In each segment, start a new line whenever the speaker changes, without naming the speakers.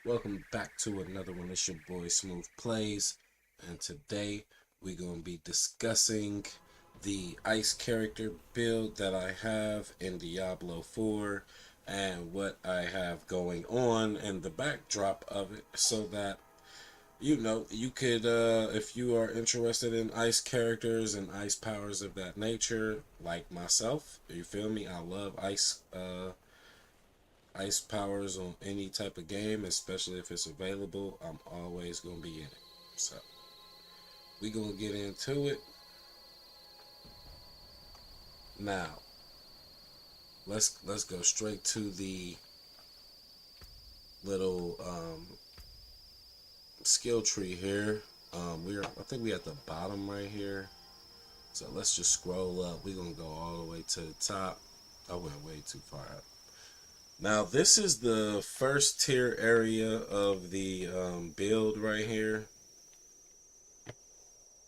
Welcome back to another one. It's your boy Smooth Plays, and today we're going to be discussing the ice character build that I have in Diablo 4 and what I have going on and the backdrop of it so that you could, if you are interested in ice characters and ice powers of that nature, like myself, you feel me? I love ice powers on any type of game, especially if it's available. I'm always gonna be in it. So we gonna get into it now. Let's go straight to the little skill tree here. I think we at the bottom right here. So let's just scroll up. We're gonna go all the way to the top. I went way too far up. Now this is the first tier area of the build right here.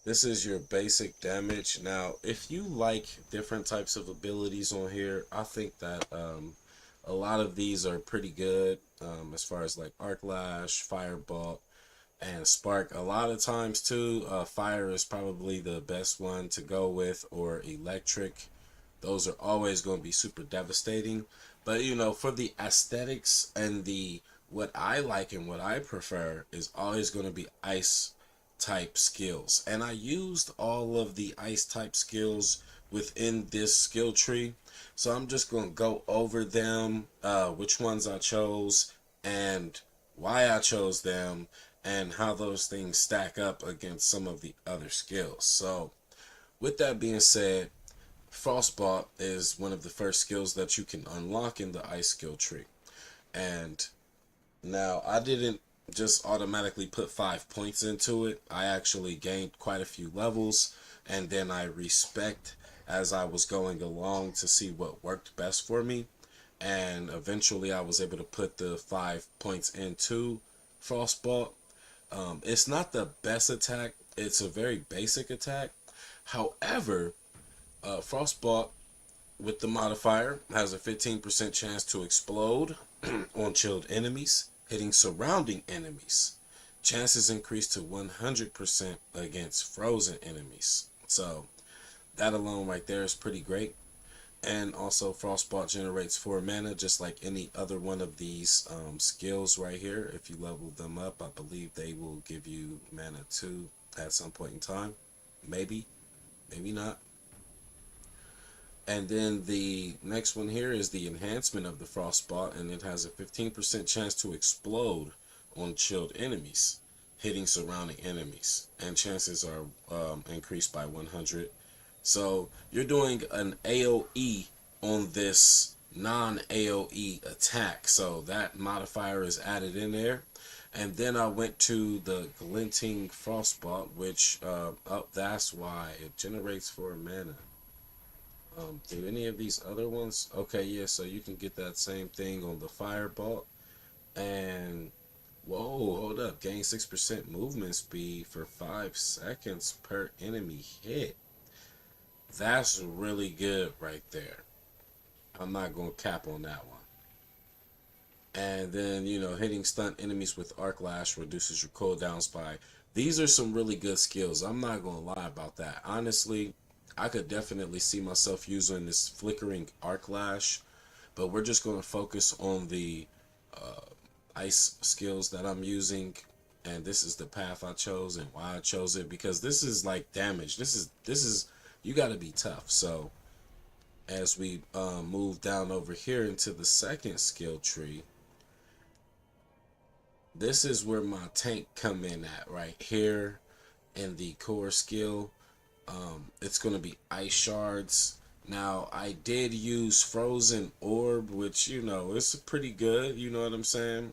This is your basic damage. Now, if you like different types of abilities on here, I think that a lot of these are pretty good as far as like Arc Lash, Firebolt, and Spark. A lot of times too, Fire is probably the best one to go with, or Electric. Those are always going to be super devastating. But for the aesthetics and the what I like and what I prefer is always going to be Ice type skills, and I used all of the ice type skills within this skill tree, so I'm just going to go over them, which ones I chose and why I chose them and how those things stack up against some of the other skills. So with that being said, Frostbolt is one of the first skills that you can unlock in the ice skill tree. And now, I didn't just automatically put 5 points into it. I actually gained quite a few levels, and then I respect as I was going along to see what worked best for me. And eventually, I was able to put the 5 points into Frostbolt. It's not the best attack, it's a very basic attack. However, Frostbolt with the modifier has a 15% chance to explode on chilled enemies, hitting surrounding enemies. Chances increase to 100% against frozen enemies. So that alone right there is pretty great. And also Frostbolt generates 4 mana just like any other one of these skills right here. If you level them up, I believe they will give you mana too at some point in time. Maybe, maybe not. And then the next one here is the enhancement of the Frostbolt, and it has a 15% chance to explode on chilled enemies, hitting surrounding enemies, and chances are increased by 100. So you're doing an AoE on this non-AoE attack, so that modifier is added in there. And then I went to the Glinting Frostbolt, which, oh, that's why it generates 4 mana. Do any of these other ones? Okay, yeah, so you can get that same thing on the Firebolt. And, whoa, hold up. Gain 6% movement speed for 5 seconds per enemy hit. That's really good right there. I'm not going to cap on that one. And then, hitting stunt enemies with Arc Lash reduces your cooldowns by. These are some really good skills. I'm not going to lie about that. Honestly, I could definitely see myself using this flickering Arc Lash, but we're just going to focus on the ice skills that I'm using. And this is the path I chose and why I chose it, because this is like damage. This is you got to be tough. So as we move down over here into the second skill tree, this is where my tank come in at right here in the core skill. It's going to be ice shards. Now, I did use frozen orb, which, it's pretty good. You know what I'm saying?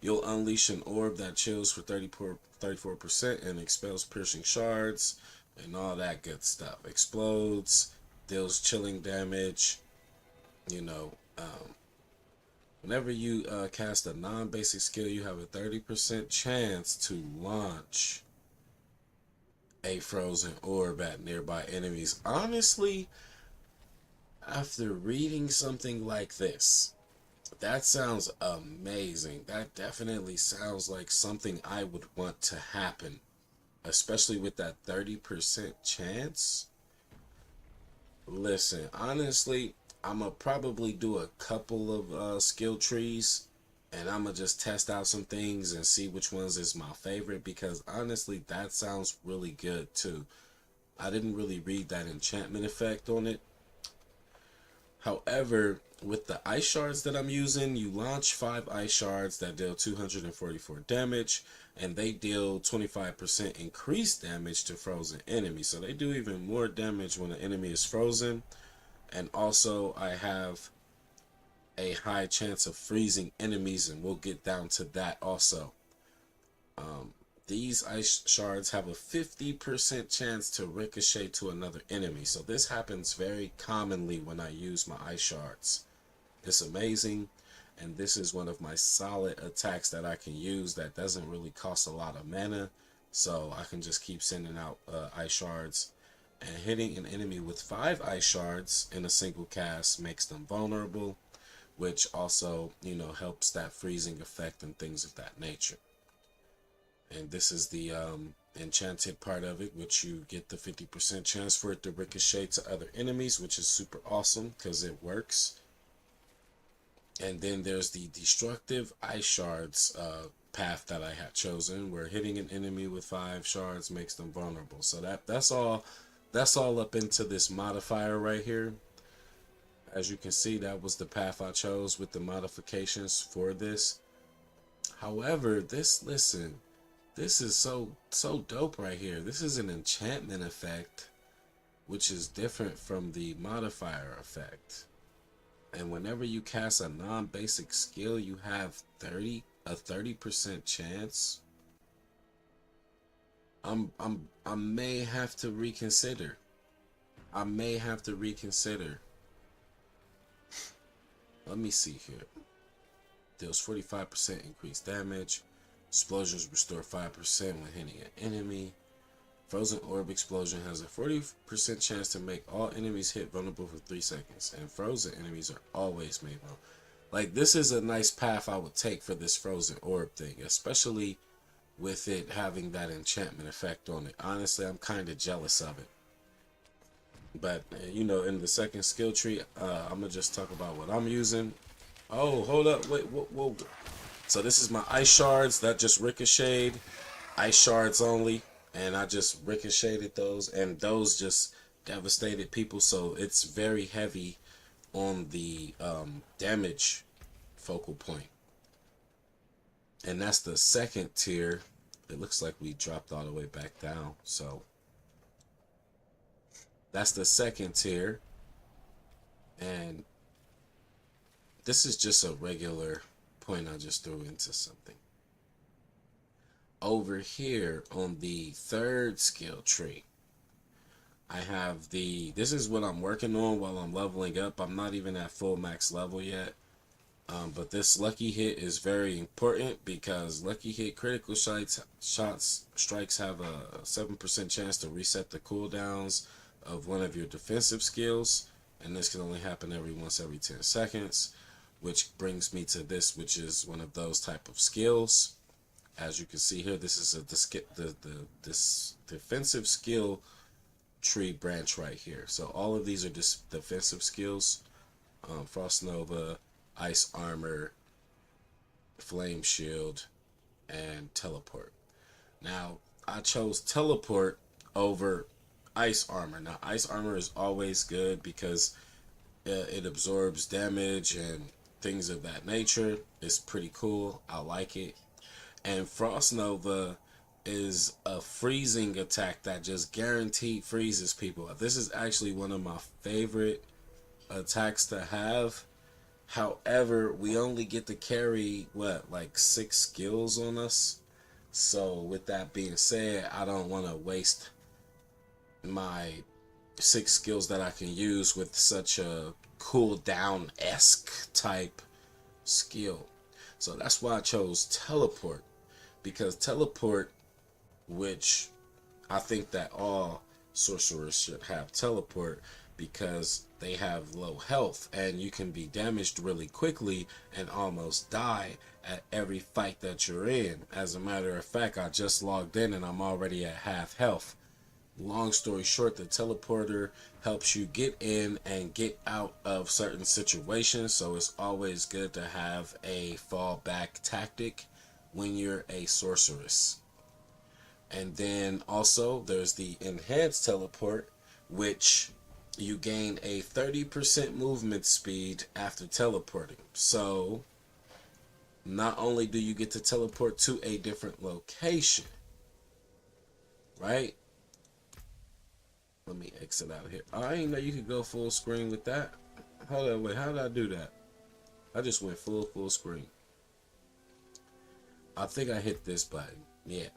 You'll unleash an orb that chills for 34% and expels piercing shards and all that good stuff. Explodes, deals chilling damage, you know. Whenever you cast a non-basic skill, you have a 30% chance to launch a frozen orb at nearby enemies. Honestly, after reading something like this, That sounds amazing. That definitely sounds like something I would want to happen, especially with that 30% chance. Listen, honestly, I'm gonna probably do a couple of skill trees, and I'm gonna just test out some things and see which ones is my favorite, because honestly, that sounds really good too. I didn't really read that enchantment effect on it. However, with the ice shards that I'm using, you launch 5 ice shards that deal 244 damage, and they deal 25% increased damage to frozen enemies. So they do even more damage when an enemy is frozen. And also, I have a high chance of freezing enemies, and we'll get down to that also. These ice shards have a 50% chance to ricochet to another enemy. So this happens very commonly when I use my ice shards. It's amazing, and this is one of my solid attacks that I can use that doesn't really cost a lot of mana. So I can just keep sending out ice shards, and hitting an enemy with 5 ice shards in a single cast makes them vulnerable, which also, you know, helps that freezing effect and things of that nature. And this is the enchanted part of it, which you get the 50% chance for it to ricochet to other enemies, which is super awesome because it works. And then there's the destructive ice shards path that I had chosen, where hitting an enemy with 5 shards makes them vulnerable. So that's all up into this modifier right here. As you can see, that was the path I chose with the modifications for this. However, this is so dope right here. This is an enchantment effect, which is different from the modifier effect. And whenever you cast a non-basic skill, you have a 30% chance. I may have to reconsider. I may have to reconsider. Let me see here. Deals 45% increased damage. Explosions restore 5% when hitting an enemy. Frozen Orb Explosion has a 40% chance to make all enemies hit vulnerable for 3 seconds. And frozen enemies are always made vulnerable. Like, this is a nice path I would take for this Frozen Orb thing, especially with it having that enchantment effect on it. Honestly, I'm kind of jealous of it. But, you know, in the second skill tree, I'm going to just talk about what I'm using. Oh, hold up. Wait, whoa. So this is my ice shards that just ricocheted. Ice shards only. And I just ricocheted those. And those just devastated people. So it's very heavy on the damage focal point. And that's the second tier. It looks like we dropped all the way back down. So that's the second tier. And this is just a regular point I just threw into something. Over here on the third skill tree, I have this is what I'm working on while I'm leveling up. I'm not even at full max level yet. But this lucky hit is very important, because lucky hit critical strikes have a 7% chance to reset the cooldowns of one of your defensive skills. And this can only happen once every 10 seconds. Which brings me to this, which is one of those type of skills. As you can see here, this is this defensive skill tree branch right here. So all of these are just defensive skills. Frost Nova, Ice Armor, Flame Shield, and Teleport. Now, I chose Teleport over Ice Armor. Now, Ice Armor is always good because it absorbs damage and things of that nature. It's pretty cool. I like it. And Frost Nova is a freezing attack that just guaranteed freezes people. This is actually one of my favorite attacks to have. However, we only get to carry like 6 skills on us. So with that being said, I don't want to waste my 6 skills that I can use with such a cooldown-esque type skill. So that's why I chose Teleport, because Teleport, which I think that all sorcerers should have Teleport, because they have low health, and you can be damaged really quickly and almost die at every fight that you're in. As a matter of fact, I just logged in and I'm already at half health. Long story short, the teleporter helps you get in and get out of certain situations, so it's always good to have a fallback tactic when you're a sorceress. And then also there's the enhanced teleport, which you gain a 30% movement speed after teleporting. So not only do you get to teleport to a different location, right? Let me exit out here. Oh, I didn't know you could go full screen with that. Hold on, wait, how did I do that? I just went full screen. I think I hit this button. Yeah.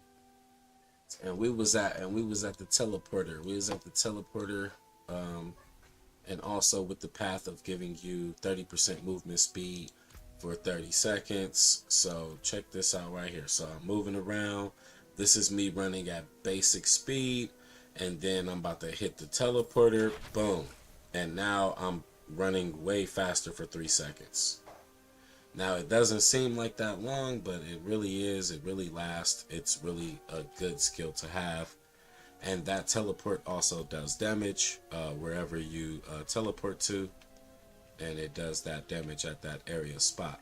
And we was at the teleporter. We was at the teleporter, and also with the path of giving you 30% movement speed for 30 seconds. So check this out right here. So I'm moving around. This is me running at basic speed, and then I'm about to hit the teleporter. Boom. And now I'm running way faster for 3 seconds. Now, it doesn't seem like that long, but it really is. It really lasts. It's really a good skill to have. And that teleport also does damage wherever you teleport to. And it does that damage at that area spot.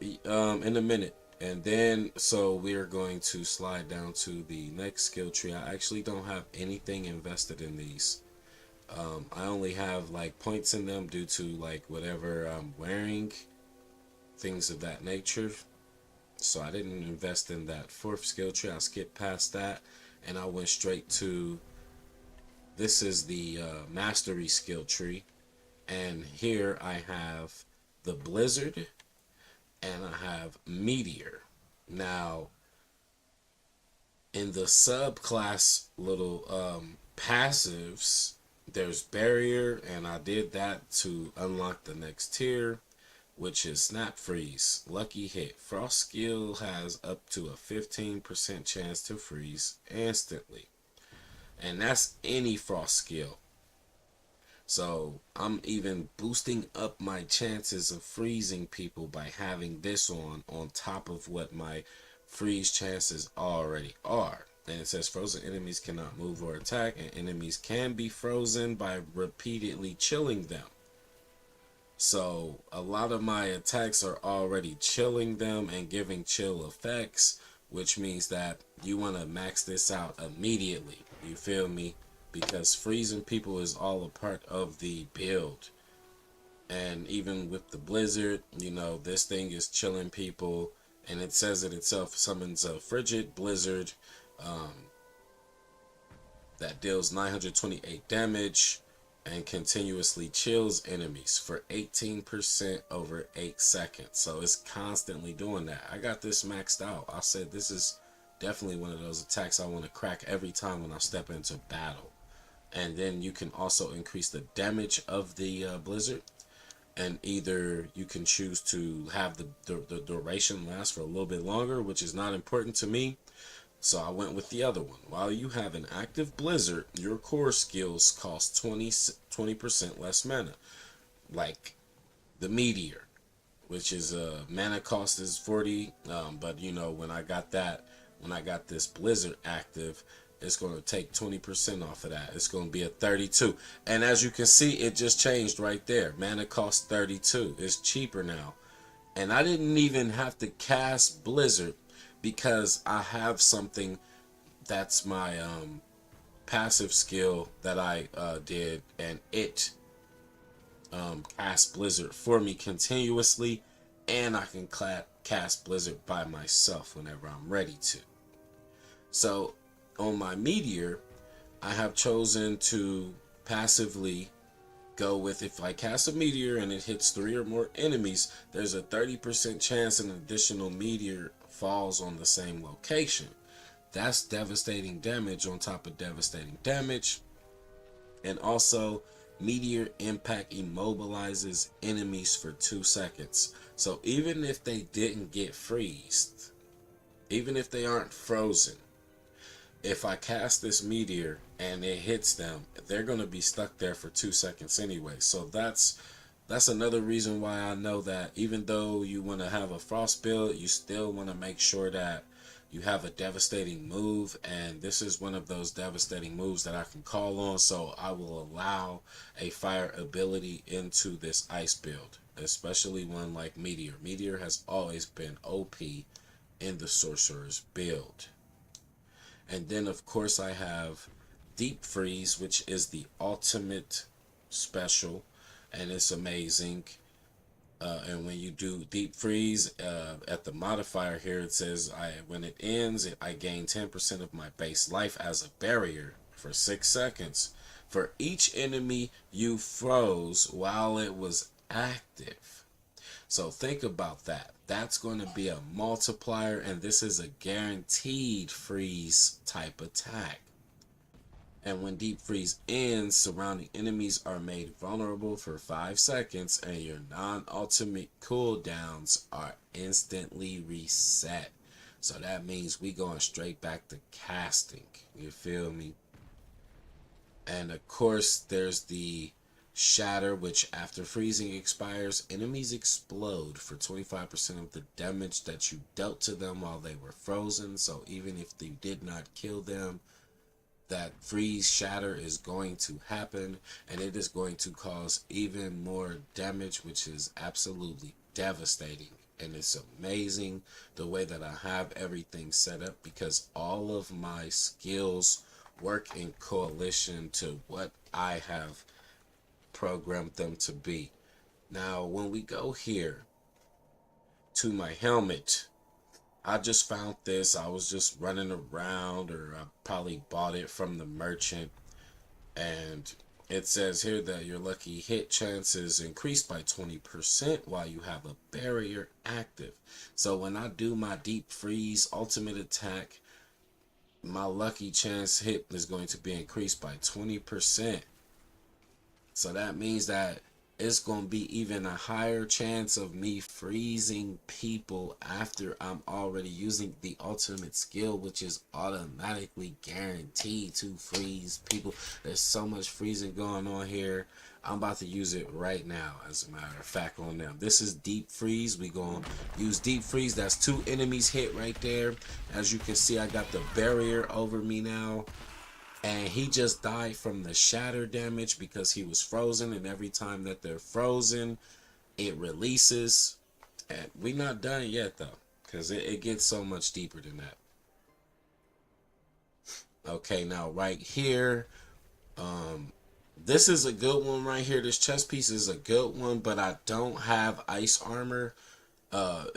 In a minute. And then, so we're going to slide down to the next skill tree. I actually don't have anything invested in these. I only have like points in them due to like whatever I'm wearing, things of that nature. So I didn't invest in that fourth skill tree. I skipped past that and I went straight to, this is the mastery skill tree. And here I have the blizzard and I have meteor. Now in the subclass little passives, there's barrier, and I did that to unlock the next tier, which is snap freeze. Lucky hit. Frost skill has up to a 15% chance to freeze instantly, and that's any frost skill. So I'm even boosting up my chances of freezing people by having this on top of what my freeze chances already are. And it says frozen enemies cannot move or attack, and enemies can be frozen by repeatedly chilling them. So a lot of my attacks are already chilling them and giving chill effects, which means that you want to max this out immediately. You feel me? Because freezing people is all a part of the build. And even with the blizzard, you know, this thing is chilling people, and it says it itself summons a frigid blizzard that deals 928 damage and continuously chills enemies for 18% over 8 seconds. So it's constantly doing that. I got this maxed out. I said this is definitely one of those attacks I want to crack every time when I step into battle. And then you can also increase the damage of the blizzard, and either you can choose to have the duration last for a little bit longer, which is not important to me. So I went with the other one. While you have an active blizzard, your core skills cost 20% less mana. Like the meteor, which is mana cost is 40. But you know, when I got this blizzard active, it's going to take 20% off of that. It's going to be a 32. And as you can see, it just changed right there. Mana cost 32. It's cheaper now. And I didn't even have to cast blizzard, because I have something that's my passive skill that I did, and it cast blizzard for me continuously, and I can cast blizzard by myself whenever I'm ready to. So on my meteor, I have chosen to passively go with, if I cast a meteor and it hits 3 or more enemies, there's a 30% chance an additional meteor falls on the same location. That's devastating damage on top of devastating damage. And also, meteor impact immobilizes enemies for 2 seconds. So even if they didn't get freezed, even if they aren't frozen, if I cast this meteor and it hits them, they're going to be stuck there for 2 seconds anyway. So that's another reason why I know that even though you want to have a frost build, you still want to make sure that you have a devastating move, and this is one of those devastating moves that I can call on, so I will allow a fire ability into this ice build, especially one like Meteor. Meteor has always been OP in the Sorcerer's build. And then of course I have Deep Freeze, which is the ultimate special, and it's amazing. And when you do Deep Freeze, at the modifier here, it says when it ends, I gain 10% of my base life as a barrier for 6 seconds for each enemy you froze while it was active. So think about that. That's going to be a multiplier, and this is a guaranteed freeze type attack. And when Deep Freeze ends, surrounding enemies are made vulnerable for 5 seconds, and your non-ultimate cooldowns are instantly reset. So that means we going straight back to casting. You feel me? And of course, there's the Shatter, which after freezing expires, enemies explode for 25% of the damage that you dealt to them while they were frozen. So even if you did not kill them, that freeze shatter is going to happen, and it is going to cause even more damage, which is absolutely devastating. And it's amazing the way that I have everything set up, because all of my skills work in coalition to what I have programmed them to be. Now when we go here to my helmet, I just found this. I was just running around, or I probably bought it from the merchant, and it says here that your lucky hit chances increased by 20% while you have a barrier active. So when I do my Deep Freeze ultimate attack, my lucky chance hit is going to be increased by 20%. So that means that it's going to be even a higher chance of me freezing people after I'm already using the ultimate skill, which is automatically guaranteed to freeze people. There's so much freezing going on here. I'm about to use it right now, as a matter of fact, on them. This is Deep Freeze. We going to use Deep Freeze. That's 2 enemies hit right there. As you can see, I got the barrier over me now. And he just died from the shatter damage because he was frozen, and every time that they're frozen, it releases. And we're not done yet though, because it gets so much deeper than that. Okay, now right here, this is a good one right here. This chest piece is a good one, but I don't have ice armor.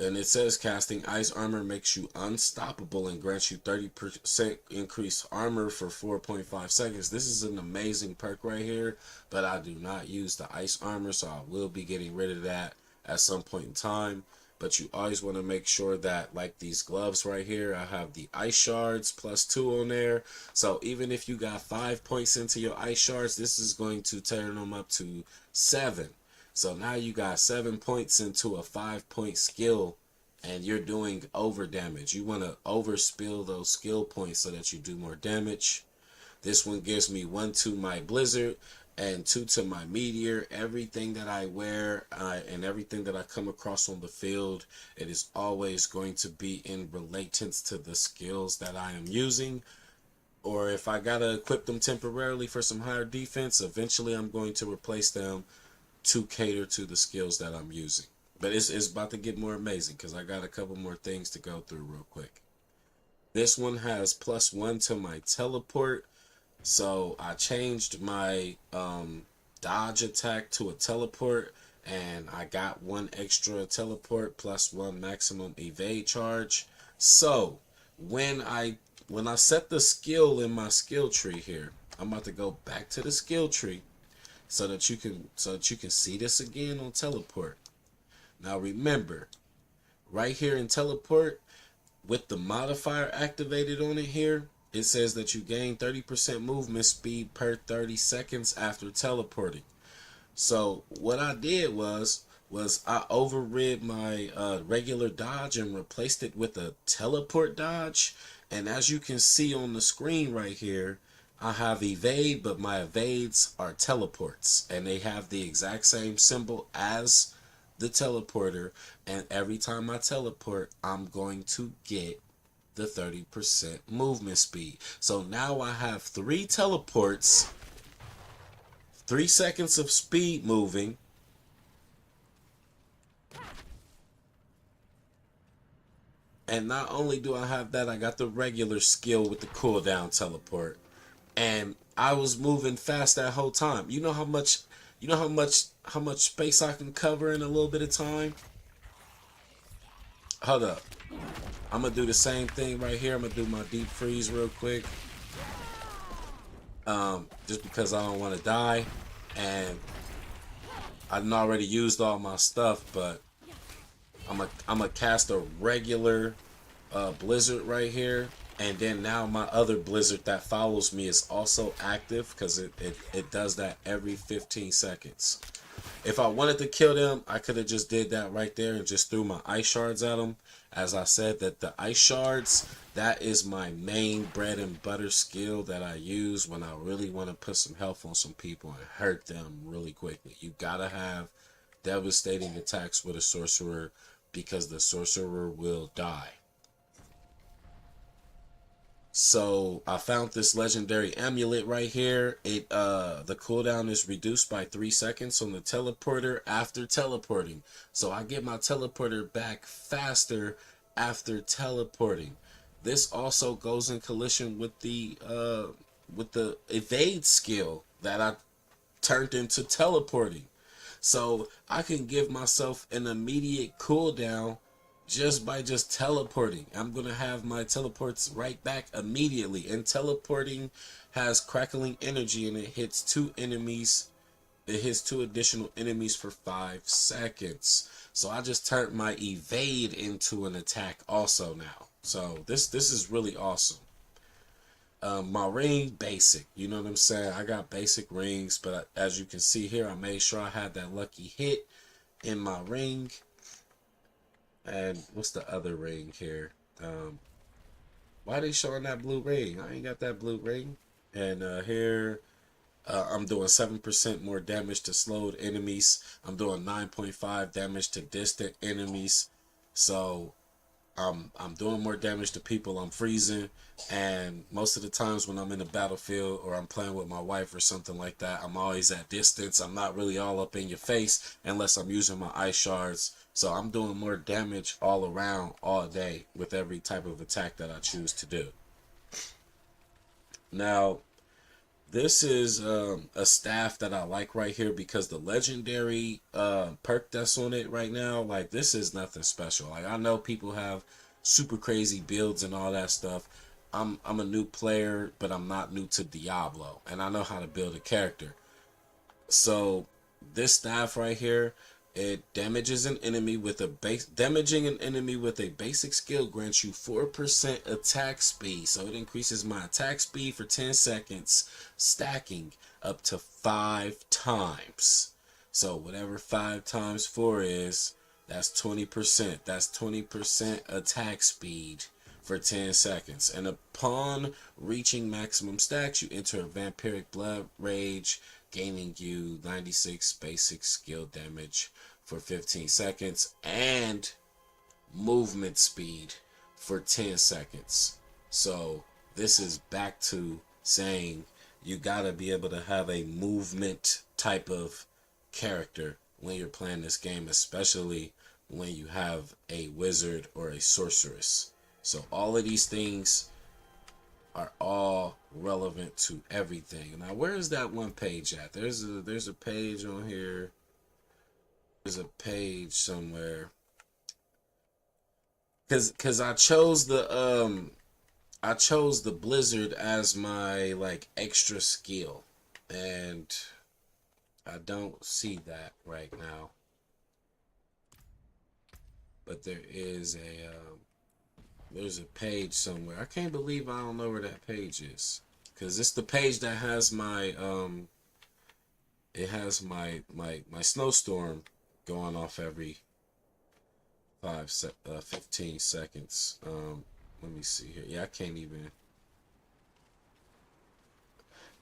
And it says casting ice armor makes you unstoppable and grants you 30% increased armor for 4.5 seconds. This is an amazing perk right here, but I do not use the ice armor, so I will be getting rid of that at some point in time. But you always want to make sure that, like these gloves right here, I have the ice shards +2 on there. So even if you got 5 points into your ice shards, this is going to turn them up to 7. So now you got 7 points into a 5-point skill, and you're doing over damage. You want to overspill those skill points so that you do more damage. This one gives me 1 to my blizzard and 2 to my meteor. Everything that I wear and everything that I come across on the field, it is always going to be in relatance to the skills that I am using. Or if I gotta equip them temporarily for some higher defense, eventually I'm going to replace them to cater to the skills that I'm using. But it's about to get more amazing, because I got a couple more things to go through real quick. This one has +1 to my teleport. So I changed my dodge attack to a teleport, and I got 1 extra teleport +1 maximum evade charge. So when I set the skill in my skill tree here, I'm about to go back to the skill tree so that you can see this again on teleport. Now remember, right here in teleport, with the modifier activated on it here, it says that you gain 30% movement speed per 30 seconds after teleporting. So what I did was I overrid my regular dodge and replaced it with a teleport dodge, And as you can see on the screen right here, I have evade, but my evades are teleports, and they have the exact same symbol as the teleporter. And every time I teleport, I'm going to get the 30% movement speed. So now I have 3 teleports, 3 seconds of speed moving, and not only do I have that, I got the regular skill with the cooldown teleport. And I was moving fast that whole time. You know how much space I can cover in a little bit of time? Hold up. I'm gonna do the same thing right here. I'm gonna do my deep freeze real quick. Just because I don't want to die. And I've already used all my stuff, but I'm a cast a regular blizzard right here, and then now my other blizzard that follows me is also active because it does that every 15 seconds. If I wanted to kill them, I could have just did that right there and just threw my ice shards at them. As I said, that the ice shards, that is my main bread and butter skill that I use when I really want to put some health on some people and hurt them really quickly. You gotta have devastating attacks with a sorcerer because the sorcerer will die. So I found this legendary amulet right here. The cooldown is reduced by 3 seconds on the teleporter after teleporting. So I get my teleporter back faster after teleporting. This also goes in collision with the evade skill that I turned into teleporting. So I can give myself an immediate cooldown just by just teleporting. I'm going to have my teleports right back immediately. And teleporting has crackling energy, and it hits 2 enemies. It hits 2 additional enemies for 5 seconds. So I just turned my evade into an attack also now. So this is really awesome. My ring basic, you know what I'm saying? I got basic rings, but as you can see here, I made sure I had that lucky hit in my ring. And what's the other ring here? Why are they showing that blue ring? I ain't got that blue ring. And here, I'm doing 7% more damage to slowed enemies. I'm doing 9.5 damage to distant enemies. So I'm doing more damage to people I'm freezing. And most of the times when I'm in the battlefield or I'm playing with my wife or something like that, I'm always at distance. I'm not really all up in your face unless I'm using my ice shards. So I'm doing more damage all around all day with every type of attack that I choose to do. Now, this is a staff that I like right here because the legendary perk that's on it right now, like, this is nothing special. Like, I know people have super crazy builds and all that stuff. I'm a new player, but I'm not new to Diablo, and I know how to build a character. So this staff right here, it damages an enemy with a damaging an enemy with a basic skill grants you 4% attack speed. So it increases my attack speed for 10 seconds, stacking up to 5 times. So whatever 5 times 4 is, that's 20%. That's 20% attack speed for 10 seconds. And upon reaching maximum stacks, you enter a vampiric blood rage, gaining you 96 basic skill damage for 15 seconds and movement speed for 10 seconds. So this is back to saying you gotta be able to have a movement type of character when you're playing this game, especially when you have a wizard or a sorceress. So all of these things are all relevant to everything. Now, where is that one page at? There's a page on here. There's a page somewhere. Cause I chose the blizzard as my like extra skill, and I don't see that right now. But there's a page somewhere. I can't believe I don't know where that page is. Cause it's the page that has my it has my snowstorm going off every 15 seconds. Let me see here. Yeah, I can't even.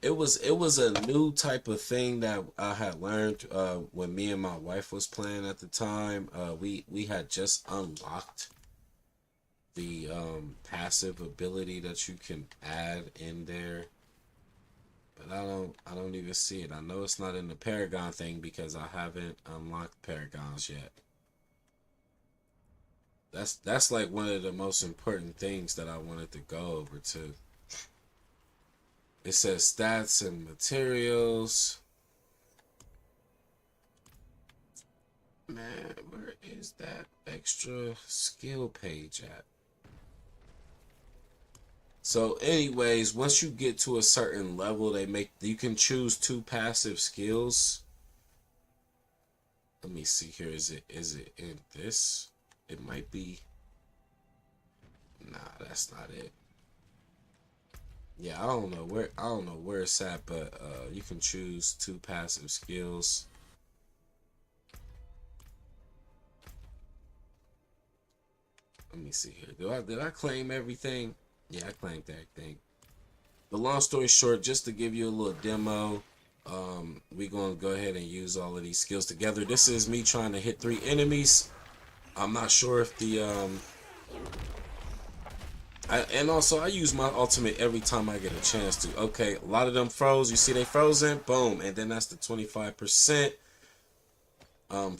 It was a new type of thing that I had learned when me and my wife was playing at the time. We had just unlocked the passive ability that you can add in there, but I don't even see it. I know it's not in the Paragon thing because I haven't unlocked Paragons yet. That's like one of the most important things that I wanted to go over to. It says stats and materials. Man, where is that extra skill page at? So anyways, once you get to a certain level, you can choose 2 passive skills. Let me see here. Is it in this? It might be. Nah, that's not it. Yeah, I don't know where it's at, but you can choose 2 passive skills. Let me see here. Did I claim everything? Yeah, I claimed everything. But long story short, just to give you a little demo, we're gonna go ahead and use all of these skills together. This is me trying to hit 3 enemies. I'm not sure if the and also I use my ultimate every time I get a chance to. Okay, a lot of them froze. You see they frozen? Boom. And then that's the 25%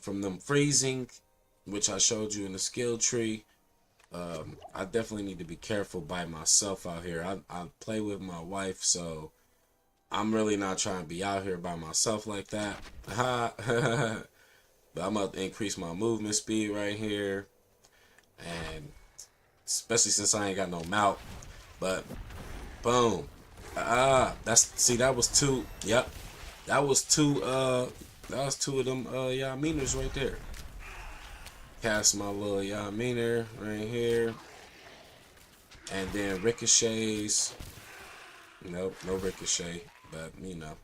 from them freezing, which I showed you in the skill tree. I definitely need to be careful by myself out here. I play with my wife, so I'm really not trying to be out here by myself like that. But I'm going to increase my movement speed right here. And especially since I ain't got no mount. But boom. That was 2. Yep. That was 2 of them Yaminers right there. Cast my little Yaminer right here. And then ricochets. Nope, no ricochet. But you know.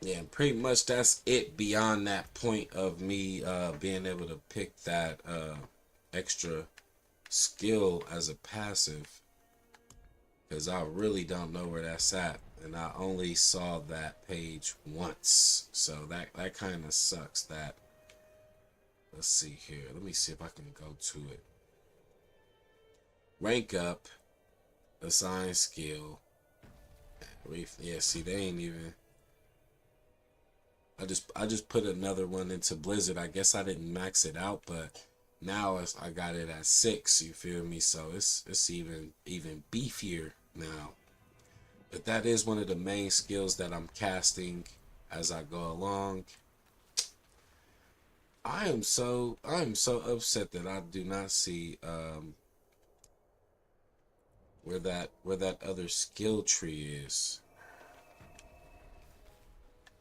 Yeah, pretty much that's it beyond that point of me being able to pick that extra skill as a passive, because I really don't know where that's at, and I only saw that page once, so that kind of sucks. That, let's see here, let me see if I can go to it. Rank up, assign skill. Yeah, see, they ain't even. I just put another one into Blizzard. I guess I didn't max it out, but now I got it at 6. You feel me? So it's even beefier now. But that is one of the main skills that I'm casting as I go along. I am so upset that I do not see where that other skill tree is.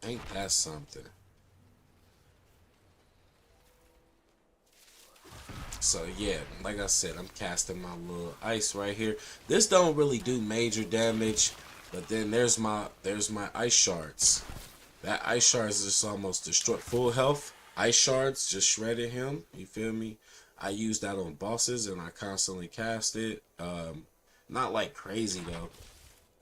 Ain't that something? So yeah, like I said, I'm casting my little ice right here. This don't really do major damage, but then there's my ice shards. That ice shards just almost destroyed full health. Ice shards just shredded him. You feel me? I use that on bosses and I constantly cast it. Not like crazy though,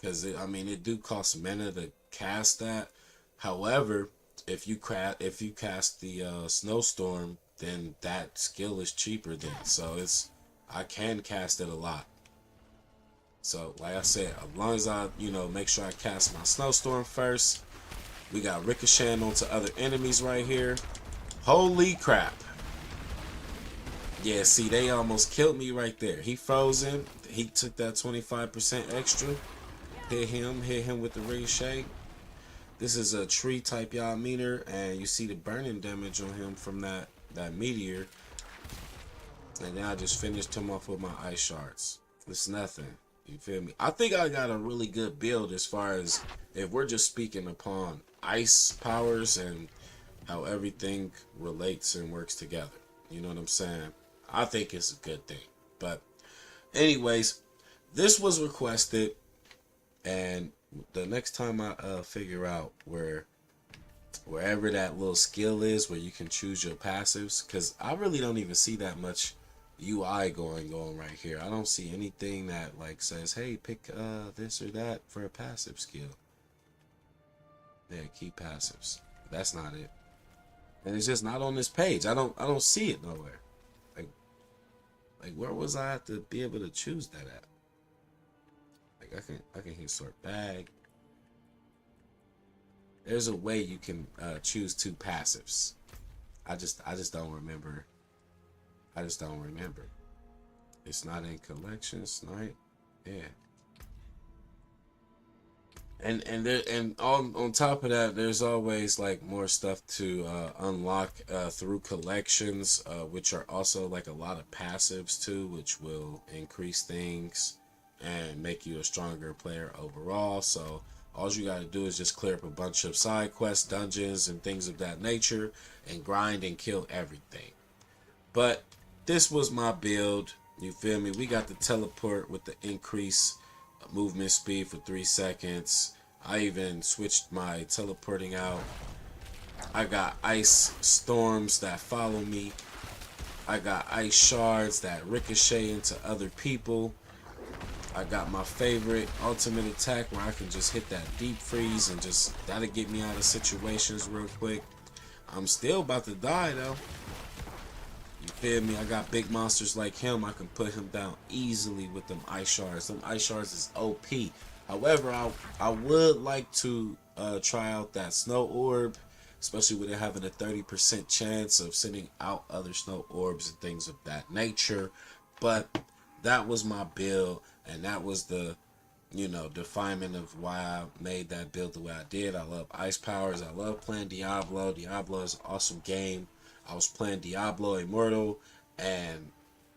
because it do cost mana to cast that. However, if you cast the snowstorm, then that skill is cheaper then. So I can cast it a lot. So like I said, as long as I make sure I cast my snowstorm first. We got ricocheting onto other enemies right here. Holy crap. Yeah, see, they almost killed me right there. He frozen. He took that 25% extra. Hit him with the ricochet. This is a tree type Yaminer, and you see the burning damage on him from that meteor. And then I just finished him off with my ice shards. It's nothing. You feel me? I think I got a really good build as far as if we're just speaking upon ice powers and how everything relates and works together. You know what I'm saying? I think it's a good thing. But anyways, this was requested, and the next time I figure out wherever that little skill is where you can choose your passives, because I really don't even see that much UI going right here. I don't see anything that like says, hey, pick this or that for a passive skill. Yeah, keep passives. That's not it. And it's just not on this page. I don't see it nowhere. Like like where was I to be able to choose that at? Like I can hit sort bag. There's a way you can choose two passives. I just don't remember. I just don't remember. It's not in collections, right? Yeah. And on top of that, there's always like more stuff to unlock through collections, which are also like a lot of passives too, which will increase things and make you a stronger player overall. So all you got to do is just clear up a bunch of side quests, dungeons, and things of that nature, and grind and kill everything. But this was my build. You feel me? We got the teleport with the increase movement speed for 3 seconds. I even switched my teleporting out. I got ice storms that follow me. I got ice shards that ricochet into other people. I got my favorite ultimate attack where I can just hit that deep freeze and just that'll get me out of situations real quick. I'm still about to die though. You feel me? I got big monsters like him. I can put him down easily with them ice shards. Them ice shards is OP. However, I would like to try out that snow orb, especially with it having a 30% chance of sending out other snow orbs and things of that nature. But that was my build, and that was the definement of why I made that build the way I did. I love ice powers. I love playing Diablo. Diablo is an awesome game. I was playing Diablo Immortal, and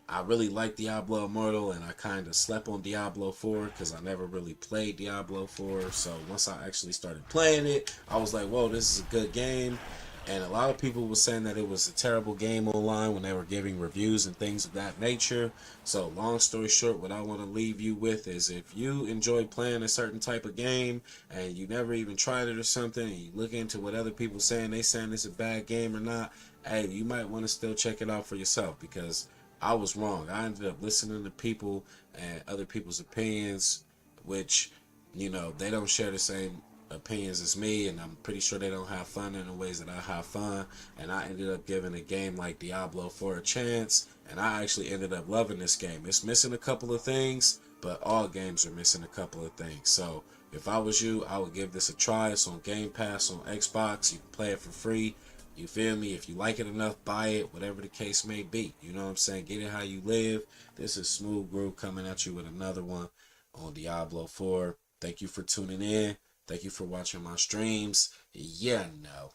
I really like Diablo Immortal, and I kind of slept on Diablo 4 because I never really played Diablo 4. So once I actually started playing it, I was like, whoa, this is a good game. And a lot of people were saying that it was a terrible game online when they were giving reviews and things of that nature. So long story short, what I want to leave you with is if you enjoy playing a certain type of game and you never even tried it or something, and you look into what other people saying, they saying it's a bad game or not, hey, you might want to still check it out for yourself because I was wrong. I ended up listening to people and other people's opinions, which, they don't share the same opinions as me, and I'm pretty sure they don't have fun in the ways that I have fun. And I ended up giving a game like Diablo 4 a chance, and I actually ended up loving this game. It's missing a couple of things, but all games are missing a couple of things. So if I was you, I would give this a try. It's on Game Pass on Xbox. You can play it for free. You feel me? If you like it enough, buy it, whatever the case may be. You know what I'm saying? Get it how you live. This is Smooth Groove coming at you with another one on Diablo 4. Thank you for tuning in. Thank you for watching my streams. Yeah, no.